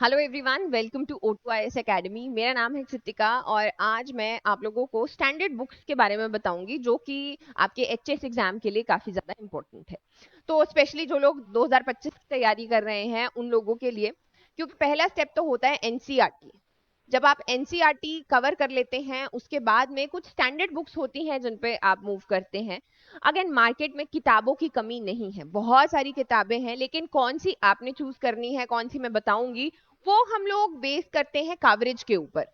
Hello everyone, welcome to O2IS academy. मेरा नाम है कृतिका और आज मैं आप लोगों को स्टैंडर्ड बुक्स के बारे में बताऊंगी जो कि आपके एचएस एग्जाम के लिए काफ़ी ज़्यादा इंपॉर्टेंट है। तो स्पेशली जो लोग 2025 की तैयारी कर रहे हैं उन लोगों के लिए, क्योंकि पहला स्टेप तो होता है एनसीईआरटी। जब आप एनसीईआरटी कवर कर लेते हैं उसके बाद में कुछ स्टैंडर्ड बुक्स होती हैं जिन पे आप मूव करते हैं। अगेन मार्केट में किताबों की कमी नहीं है, बहुत सारी किताबें हैं, लेकिन कौन सी आपने चूज करनी है, कौन सी मैं बताऊंगी, वो हम लोग बेस करते हैं कवरेज के ऊपर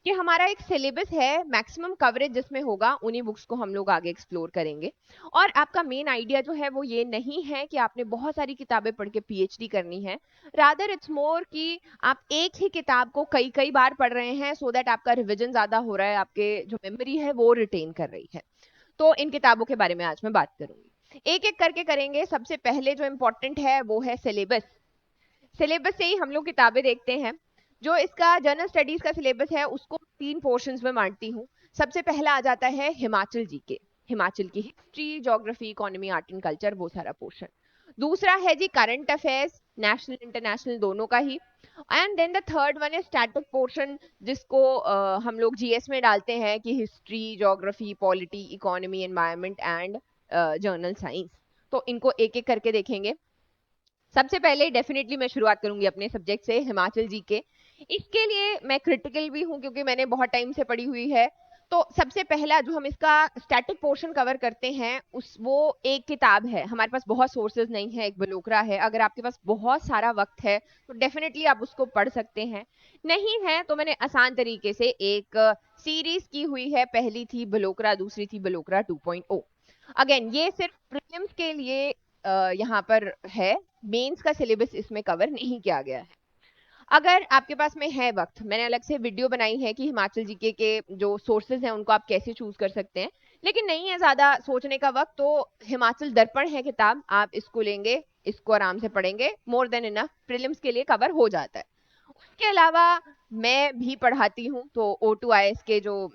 कि हमारा एक सिलेबस है, मैक्सिमम कवरेज जिसमें होगा उन्हीं बुक्स को हम लोग आगे एक्सप्लोर करेंगे। और आपका मेन आइडिया जो है वो ये नहीं है कि आपने बहुत सारी किताबें पढ़ के पीएचडी करनी है। रादर इट्स मोर कि आप एक ही किताब को कई कई बार पढ़ रहे हैं सो दैट आपका रिविजन ज्यादा हो रहा है, आपके जो मेमोरी है वो रिटेन कर रही है। तो इन किताबों के बारे में आज मैं बात करूंगी, एक एक करके करेंगे। सबसे पहले जो इम्पोर्टेंट है वो है सिलेबस। सिलेबस से ही हम लोग किताबें देखते हैं। जो इसका जनरल स्टडीज का सिलेबस है उसको तीन पोर्शंस में बांटती हूँ। सबसे पहला आ जाता है हिमाचल जीके, हिमाचल की history, geography, economy, art and culture, वो सारा पोर्शन। दूसरा है जी करंट अफेयर्स, नेशनल इंटरनेशनल दोनों का ही। And then the third one है स्टैटिक पोर्शन, जिसको हम लोग जीएस में डालते हैं कि history, geography, polity, economy, environment and general science. तो इनको एक एक करके देखेंगे। सबसे पहले डेफिनेटली मैं शुरुआत करूंगी अपने सब्जेक्ट से, हिमाचल जी के। इसके लिए मैं क्रिटिकल भी हूं क्योंकि मैंने बहुत टाइम से पढ़ी हुई है। तो सबसे पहला जो हम इसका स्टैटिक पोर्शन कवर करते हैं उस वो एक किताब है। हमारे पास बहुत सोर्सेज नहीं है, एक बलोकरा है। अगर आपके पास बहुत सारा वक्त है तो डेफिनेटली आप उसको पढ़ सकते हैं। नहीं है तो मैंने आसान तरीके से एक सीरीज की हुई है, पहली थी बलोकरा, दूसरी थी बलोकरा 2.0। अगेन ये सिर्फ प्रीलिम्स के लिए यहाँ पर है, मेंस का सिलेबस इसमें कवर नहीं किया गया है। अगर आपके पास में है वक्त, मैंने अलग से वीडियो बनाई है कि हिमाचल जीके के जो सोर्सेज हैं उनको आप कैसे चूज कर सकते हैं। लेकिन नहीं है ज्यादा सोचने का वक्त तो हिमाचल दर्पण है किताब, आप इसको लेंगे, इसको आराम से पढ़ेंगे, मोर देन इनफ, प्रीलिम्स के लिए कवर हो जाता है। उसके अलावा मैं भी पढ़ाती हूँ, तो O2IS के जो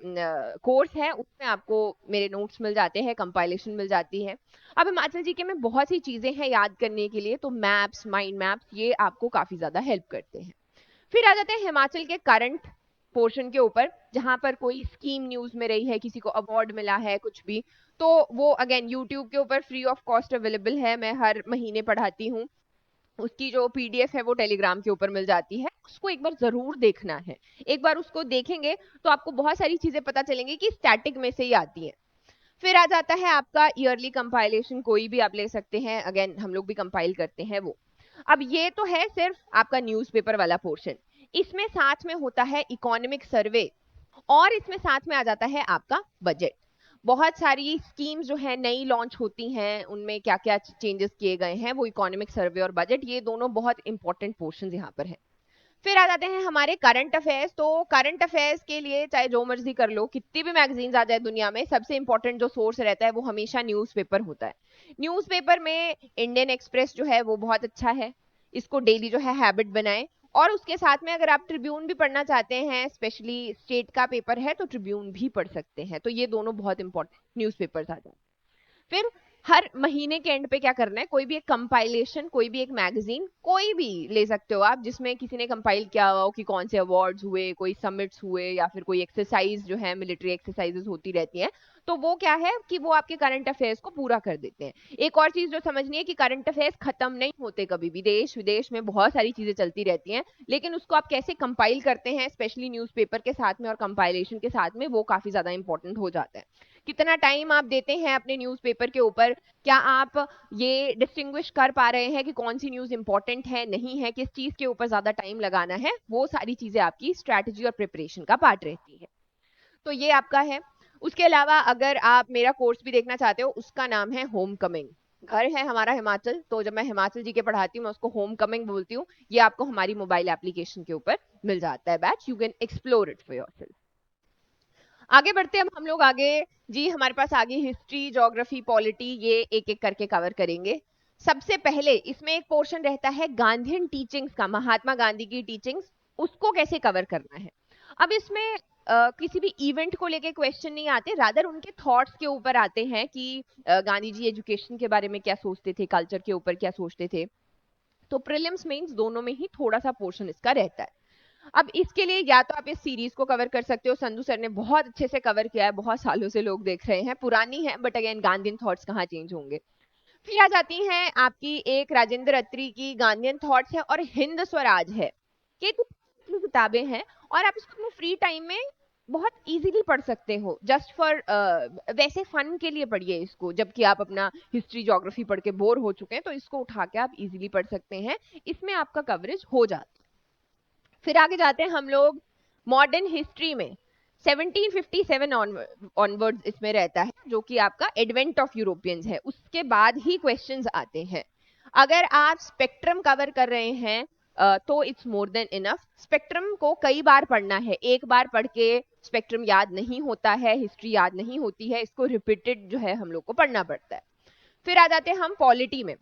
कोर्स है उसमें आपको मेरे नोट्स मिल जाते हैं, कंपाइलेशन मिल जाती है। अब हिमाचल जी के में बहुत सी चीजें हैं याद करने के लिए, तो मैप्स, माइंड मैप्स, ये आपको काफी ज्यादा हेल्प करते हैं। फिर आ जाते हैं हिमाचल के करंट पोर्शन के ऊपर, जहां पर कोई स्कीम न्यूज में रही है, किसी को अवार्ड मिला है, कुछ भी, तो वो अगेन यूट्यूब के ऊपर फ्री ऑफ कॉस्ट अवेलेबल है। मैं हर महीने पढ़ाती हूँ। उसकी जो पीडीएफ है वो टेलीग्राम के ऊपर मिल जाती है, उसको एक बार जरूर देखना है। एक बार उसको देखेंगे तो आपको बहुत सारी चीजें पता चलेंगी कि स्टैटिक में से ही आती है। फिर आ जाता है आपका ईयरली कंपाइलेशन, कोई भी आप ले सकते हैं, अगेन हम लोग भी कंपाइल करते हैं वो। अब ये तो है सिर्फ आपका न्यूज़पेपर वाला पोर्शन। इसमें साथ में होता है इकोनॉमिक सर्वे, और इसमें साथ में आ जाता है आपका बजट। बहुत सारी स्कीम्स जो है नई लॉन्च होती हैं, उनमें क्या क्या चेंजेस किए गए हैं, वो इकोनॉमिक सर्वे और बजट, ये दोनों बहुत इंपॉर्टेंट पोर्शन यहाँ पर है। फिर आ जाते हैं हमारे करंट अफेयर्स। तो करंट अफेयर्स के लिए चाहे जो मर्जी कर लो, कितनी भी मैगजीन्स आ जाए दुनिया में, सबसे इंपॉर्टेंट जो सोर्स रहता है वो हमेशा न्यूज़पेपर होता है। न्यूज़पेपर में इंडियन एक्सप्रेस जो है वो बहुत अच्छा है, इसको डेली जो है हैबिट बनाएं। और उसके साथ में अगर आप ट्रिब्यून भी पढ़ना चाहते हैं, स्पेशली स्टेट का पेपर है तो ट्रिब्यून भी पढ़ सकते हैं। तो ये दोनों बहुत इंपॉर्टेंट न्यूज़पेपर्स आ जाते हैं। फिर हर महीने के एंड पे क्या करना है, कोई भी एक कंपाइलेशन, कोई भी एक मैगजीन, कोई भी ले सकते हो आप, जिसमें किसी ने कंपाइल किया हुआ हो कि कौन से अवार्ड्स हुए, कोई समिट्स हुए, या फिर कोई एक्सरसाइज जो है, मिलिट्री एक्सरसाइजेस होती रहती हैं। तो वो क्या है कि वो आपके करंट अफेयर्स को पूरा कर देते हैं। एक और चीज जो समझनी है कि करंट अफेयर्स खत्म नहीं होते कभी भी, देश विदेश में बहुत सारी चीजें चलती रहती हैं, लेकिन उसको आप कैसे कंपाइल करते हैं, स्पेशली न्यूज़पेपर के साथ में और कंपाइलेशन के साथ में, वो काफी ज्यादा इंपॉर्टेंट हो जाता है। कितना टाइम आप देते हैं अपने न्यूज़पेपर के ऊपर, क्या आप ये डिस्टिंग्विश कर पा रहे हैं कि कौन सी न्यूज़ इंपॉर्टेंट है, नहीं है, किस चीज के ऊपर ज्यादा टाइम लगाना है, वो सारी चीजें आपकी स्ट्रैटेजी और प्रिपरेशन का पार्ट रहती है। तो ये आपका है। उसके अलावा अगर आप मेरा कोर्स भी देखना चाहते हो, उसका नाम है होम कमिंग। घर है हमारा हिमाचल, तो जब मैं हिमाचल जी के पढ़ाती हूँ मैं उसको होम कमिंग बोलती हूँ। ये आपको हमारी मोबाइल एप्लीकेशन के ऊपर मिल जाता है batch, you can explore it for yourself. आगे बढ़ते हैं अब हम लोग आगे। जी हमारे पास आगे हिस्ट्री, ज्योग्राफी, पॉलिटी, ये एक एक करके कवर करेंगे। सबसे पहले इसमें एक पोर्शन रहता है गांधीयन टीचिंग्स का, महात्मा गांधी की टीचिंग्स, उसको कैसे कवर करना है। अब इसमें किसी भी इवेंट को लेके क्वेश्चन नहीं आते, रादर उनके थॉट्स के ऊपर आते हैं कि गांधी जी एजुकेशन के बारे में क्या सोचते थे, कल्चर के ऊपर क्या सोचते थे, तो प्रीलिम्स मेंस दोनों में ही थोड़ा सा पोर्शन इसका रहता है। अब इसके लिए या तो आप इस सीरीज को कवर कर सकते हो, संधू सर ने बहुत अच्छे से कवर किया है, बहुत सालों से लोग देख रहे हैं, पुरानी है बट अगेन गांधीयन थॉट्स कहाँ चेंज होंगे। फिर आ जाती हैं आपकी एक राजेंद्र अत्री की गांधीयन थॉट्स है और हिंद स्वराज है। ये कुछ किताबें हैं और आप इसको अपने फ्री टाइम में बहुत इजीली पढ़ सकते हो, जस्ट फॉर वैसे फन के लिए पढ़िए इसको, जबकि आप अपना हिस्ट्री ज्योग्राफी पढ़ के बोर हो चुके हैं तो इसको उठा के आप इजीली पढ़ सकते हैं, इसमें आपका कवरेज हो जाता है। फिर आगे जाते हैं हम लोग मॉडर्न हिस्ट्री में 1757 ऑनवर्ड्स इसमें रहता है, जो कि आपका एडवेंट ऑफ यूरोपियंस है, उसके बाद ही क्वेश्चंस आते हैं। अगर आप स्पेक्ट्रम कवर कर रहे हैं तो it's more than enough. Spectrum को कई बार पढ़ना है, एक बार पढ़ के स्पेक्ट्रम याद नहीं होता है, हिस्ट्री याद नहीं होती है, इसको रिपीटेड जो है हम लोग को पढ़ना पड़ता है। फिर आ जाते हैं हम पॉलिटी में।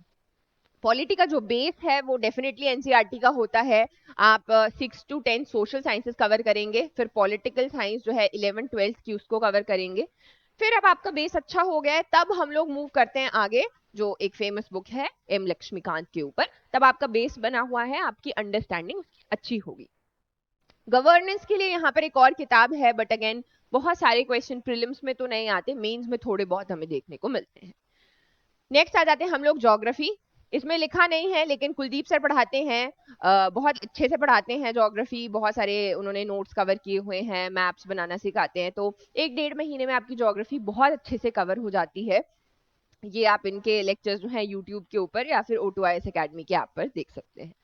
पॉलिटी का जो बेस है वो डेफिनेटली एनसीईआरटी का होता है। आप 6 to 10 सोशल साइंसेस कवर करेंगे, फिर पॉलिटिकल साइंस जो है 11 12 की उसको कवर करेंगे। फिर अब आपका बेस अच्छा हो गया है तब हम लोग मूव करते हैं आगे, जो एक फेमस बुक है एम लक्ष्मीकांत के ऊपर। तब आपका बेस बना हुआ है, आपकी अंडरस्टैंडिंग अच्छी होगी। गवर्नेंस के लिए यहाँ पर एक और किताब है, बट अगेन बहुत सारे क्वेश्चन प्रीलिम्स में तो नहीं आते, मेंस में थोड़े बहुत हमें देखने को मिलते हैं। नेक्स्ट आ जाते हैं हम लोग ज्योग्राफी। इसमें लिखा नहीं है लेकिन कुलदीप सर पढ़ाते हैं, बहुत अच्छे से पढ़ाते हैं ज्योग्राफी, बहुत सारे उन्होंने नोट्स कवर किए हुए हैं, मैप्स बनाना सिखाते हैं, तो 1-1.5 महीने में आपकी ज्योग्राफी बहुत अच्छे से कवर हो जाती है। ये आप इनके लेक्चर्स जो है यूट्यूब के ऊपर या फिर O2IS अकेडमी के ऐप पर देख सकते हैं।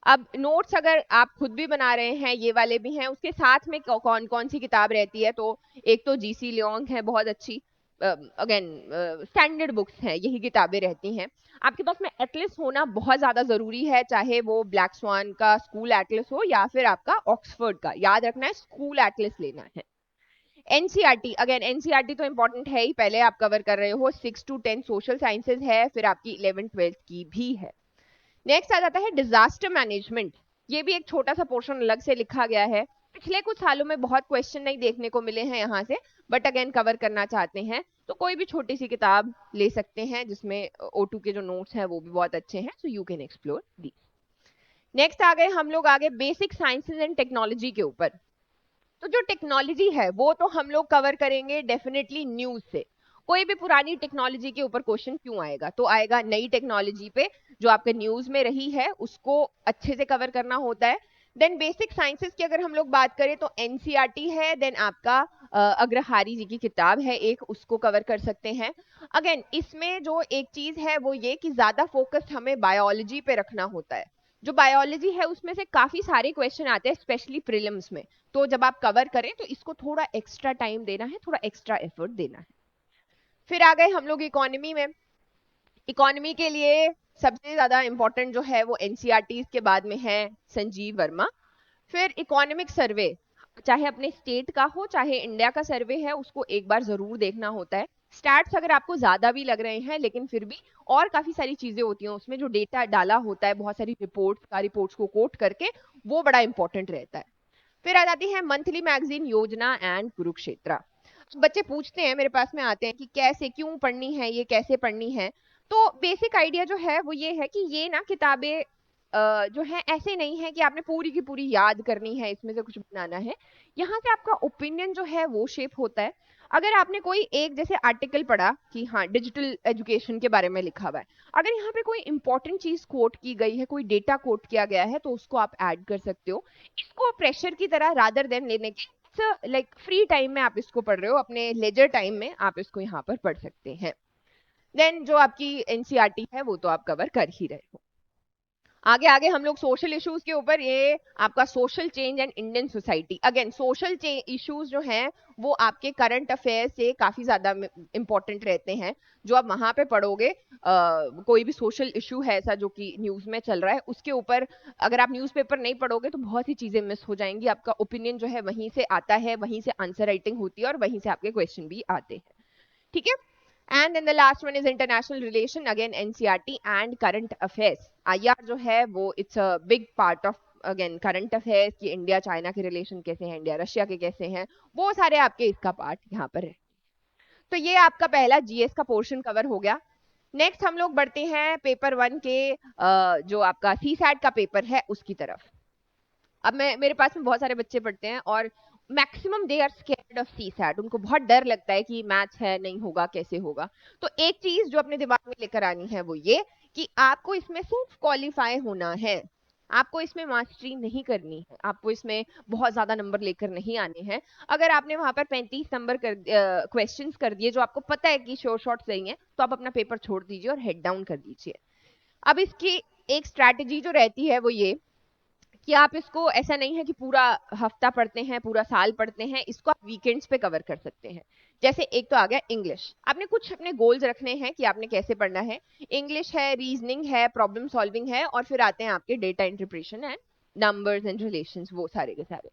अब नोट्स अगर आप खुद भी बना रहे हैं, ये वाले भी हैं, उसके साथ में कौन कौन सी किताब रहती है, तो एक तो जीसी लियोंग है बहुत अच्छी, अगेन स्टैंडर्ड बुक्स हैं, यही किताबें रहती हैं। आपके पास में एटलस होना बहुत ज्यादा जरूरी है, चाहे वो ब्लैक स्वान का स्कूल एटलस हो या फिर आपका ऑक्सफोर्ड का, याद रखना है स्कूल एटलस लेना है। एनसीईआरटी, अगेन एनसीईआरटी तो इंपॉर्टेंट है ही, पहले आप कवर कर रहे हो, 6 to 10 सोशल साइंसेज है, फिर आपकी 11 12 की भी है। नेक्स्ट आ जाता है डिजास्टर मैनेजमेंट। ये भी एक छोटा सा पोर्शन अलग से लिखा गया है, पिछले कुछ सालों में बहुत क्वेश्चन नहीं देखने को मिले हैं यहाँ से, बट अगेन कवर करना चाहते हैं तो कोई भी छोटी सी किताब ले सकते हैं, जिसमें O2 के जो नोट्स हैं वो भी बहुत अच्छे हैं, so you can explore the. Next आ गए हम लोग आगे बेसिक साइंसेज एंड टेक्नोलॉजी के ऊपर। तो जो टेक्नोलॉजी है वो तो हम लोग कवर करेंगे डेफिनेटली न्यूज से। कोई भी पुरानी टेक्नोलॉजी के ऊपर क्वेश्चन क्यों आएगा, तो आएगा नई टेक्नोलॉजी पे जो आपके न्यूज में रही है, उसको अच्छे से कवर करना होता है। देन बेसिक साइंसेस की अगर हम लोग बात करें तो एनसीईआरटी है, देन आपका अग्रहारी जी की किताब है एक, उसको कवर कर सकते हैं। अगेन इसमें जो एक चीज है वो ये कि ज्यादा फोकस हमें बायोलॉजी पे रखना होता है। जो बायोलॉजी है उसमें से काफी सारे क्वेश्चन आते हैं स्पेशली प्रीलिम्स में, तो जब आप कवर करें तो इसको थोड़ा एक्स्ट्रा टाइम देना है, थोड़ा एक्स्ट्रा एफर्ट देना है। फिर आ गए हम लोग इकोनॉमी में। इकोनॉमी के लिए सबसे ज्यादा इंपॉर्टेंट जो है वो एनसीईआरटी के बाद में है संजीव वर्मा। फिर इकोनॉमिक सर्वे, चाहे अपने स्टेट का हो चाहे इंडिया का सर्वे है, उसको एक बार जरूर देखना होता है। स्टैट्स अगर आपको ज्यादा भी लग रहे हैं लेकिन फिर भी और काफी सारी चीजें होती हैं उसमें, जो डेटा डाला होता है बहुत सारी रिपोर्ट्स को कोट करके, वो बड़ा इंपॉर्टेंट रहता है। फिर आ जाती है मंथली मैगजीन योजना एंड कुरुक्षेत्रा। बच्चे पूछते हैं मेरे पास में आते हैं कि कैसे क्यों पढ़नी है, ये कैसे पढ़नी है, तो बेसिक आइडिया जो है वो ये है कि ये ना किताबें जो है ऐसे नहीं है कि आपने पूरी की पूरी याद करनी है, इसमें से कुछ बनाना है। यहाँ से आपका ओपिनियन जो है वो शेप होता है। अगर आपने कोई एक जैसे आर्टिकल पढ़ा कि हाँ डिजिटल एजुकेशन के बारे में लिखा हुआ है, अगर यहाँ पे कोई इंपॉर्टेंट चीज कोट की गई है, कोई डेटा कोट किया गया है, तो उसको आप ऐड कर सकते हो। इसको प्रेशर की तरह रादर देन लेने के लाइक फ्री टाइम में आप इसको पढ़ रहे हो, अपने लेजर टाइम में आप इसको यहाँ पर पढ़ सकते हैं। देन जो आपकी एनसीईआरटी है वो तो आप कवर कर ही रहे हो। आगे आगे हम लोग सोशल इश्यूज के ऊपर, ये आपका social change and Indian society. Again social issues जो हैं वो आपके करंट अफेयर से काफी ज्यादा इंपॉर्टेंट रहते हैं। जो आप वहां पे पढ़ोगे, कोई भी सोशल इशू है ऐसा जो कि न्यूज में चल रहा है, उसके ऊपर अगर आप न्यूज़पेपर नहीं पढ़ोगे तो बहुत सी चीजें मिस हो जाएंगी, आपका ओपिनियन जो है वहीं से आता है, वहीं से आंसर राइटिंग होती है और वहीं से आपके क्वेश्चन भी आते हैं। ठीक है। And then the last one is international relation, again NCERT and current affairs. IR जो है वो it's a big part of again current affairs, कि इंडिया चाइना के रिलेशन कैसे हैं, इंडिया रशिया के कैसे हैं, वो सारे आपके इसका पार्ट यहाँ पर है। तो ये आपका पहला जीएस का पोर्शन कवर हो गया। नेक्स्ट हम लोग बढ़ते हैं पेपर 1 के जो आपका सी सैट का पेपर है उसकी तरफ। अब मैं मेरे पास में बहुत सारे बच्चे पढ़ते हैं और maximum they are scared of CSAT, उनको बहुत डर लगता है कि मैथ्स है, नहीं होगा, कैसे होगा। तो एक चीज जो अपने दिमाग में लेकर आनी है वो ये कि आपको इसमें सिर्फ क्वालिफाई होना है, आपको इसमें मास्टरी नहीं करनी है, आपको इसमें बहुत ज्यादा नंबर लेकर नहीं आने हैं। अगर आपने वहां पर 35 नंबर कर क्वेश्चंस कर दिए जो आपको पता है कि श्योर शॉट सही है, तो आप अपना पेपर छोड़ दीजिए और हेड डाउन कर दीजिए। अब इसकी एक स्ट्रैटेजी जो रहती है वो ये कि आप इसको, ऐसा नहीं है कि पूरा हफ्ता पढ़ते हैं, पूरा साल पढ़ते हैं, इसको आप वीकेंड्स पे कवर कर सकते हैं। जैसे एक तो आ गया इंग्लिश, आपने कुछ अपने गोल्स रखने हैं कि आपने कैसे पढ़ना है। इंग्लिश है, रीजनिंग है, प्रॉब्लम सॉल्विंग है, और फिर आते हैं आपके data interpretation and numbers and relations, वो सारे के सारे।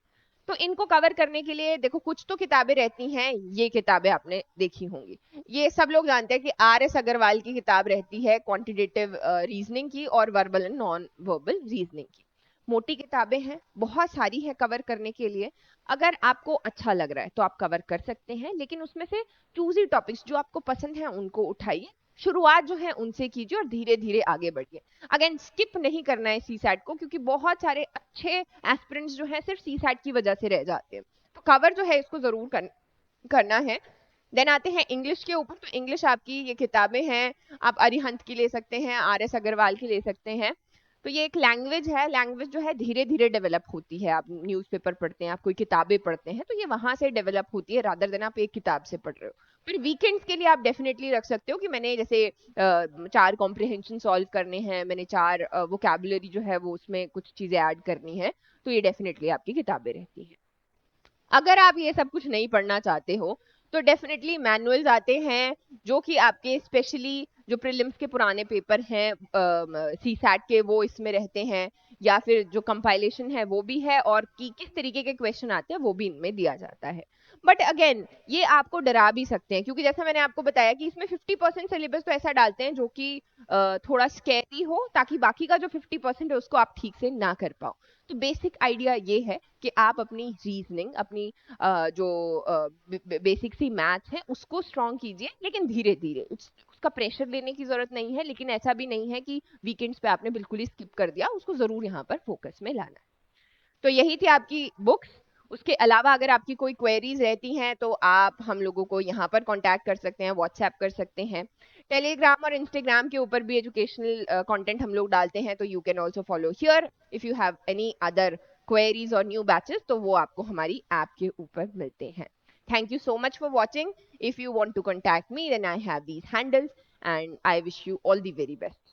तो इनको कवर करने के लिए देखो कुछ तो किताबें रहती हैं, ये किताबें आपने देखी होंगी। ये सब लोग जानते हैं कि RS अग्रवाल की किताब रहती है क्वांटिटेटिव रीजनिंग की और verbal and non verbal reasoning की। मोटी किताबें हैं, बहुत सारी है कवर करने के लिए। अगर आपको अच्छा लग रहा है तो आप कवर कर सकते हैं, लेकिन उसमें से चूजी टॉपिक्स जो आपको पसंद है उनको उठाइए, शुरुआत जो है उनसे कीजिए और धीरे धीरे आगे बढ़िए। अगेन स्किप नहीं करना है सी सैट को, क्योंकि बहुत सारे अच्छे एस्पिरेंट्स जो है सिर्फ सी सैट की वजह से रह जाते हैं। तो कवर जो है इसको जरूर करना है। देन आते हैं इंग्लिश के ऊपर। तो इंग्लिश आपकी ये किताबें हैं, आप अरिहंत की ले सकते हैं, RS अग्रवाल की ले सकते हैं। तो ये एक लैंग्वेज है, लैंग्वेज जो है धीरे धीरे डेवलप होती है। आप न्यूज़पेपर पढ़ते हैं, आप कोई किताबें पढ़ते हैं, तो ये वहां से डेवलप होती है रादर देन आप एक किताब से पढ़ रहे हो। फिर वीकेंड्स के लिए आप डेफिनेटली रख सकते हो कि मैंने जैसे 4 कॉम्प्रिहेंशन सॉल्व करने हैं, मैंने 4 वोकैबुलरी जो है वो उसमें कुछ चीजें ऐड करनी है, तो ये डेफिनेटली आपकी किताबें रहती हैं। अगर आप ये सब कुछ नहीं पढ़ना चाहते हो तो डेफिनेटली मैनुअल्स आते हैं, जो कि आपके स्पेशली जो प्रीलिम्स के पुराने पेपर हैं सी सैट के, वो इसमें रहते हैं, या फिर जो कंपाइलेशन है वो भी है, और कि किस तरीके के क्वेश्चन आते हैं वो भी इनमें दिया जाता है। बट अगेन ये आपको डरा भी सकते हैं, क्योंकि जैसा मैंने आपको बताया कि इसमें 50% सिलेबस तो ऐसा डालते हैं जो कि थोड़ा स्कैरी हो, ताकि बाकी का जो 50% है उसको आप ठीक से ना कर पाओ। तो बेसिक आइडिया ये है कि आप अपनी रीजनिंग, अपनी जो बेसिक सी मैथ्स है उसको स्ट्रॉन्ग कीजिए, लेकिन धीरे धीरे। उसका प्रेशर लेने की जरूरत नहीं है, लेकिन ऐसा भी नहीं है कि वीकेंड्स पे आपने बिल्कुल ही स्किप कर दिया, उसको जरूर यहाँ पर फोकस में लाना है। तो यही थी आपकी बुक्स। उसके अलावा अगर आपकी कोई क्वेरीज रहती हैं तो आप हम लोगों को यहाँ पर कांटेक्ट कर सकते हैं, व्हाट्सएप कर सकते हैं। टेलीग्राम और इंस्टाग्राम के ऊपर भी एजुकेशनल कंटेंट हम लोग डालते हैं, तो you can also follow here if you have any other queries और न्यू बैचेस, तो वो आपको हमारी ऐप के ऊपर मिलते हैं। Thank you so much for watching. If you want to contact me then I have these handles, and I wish you all the very best.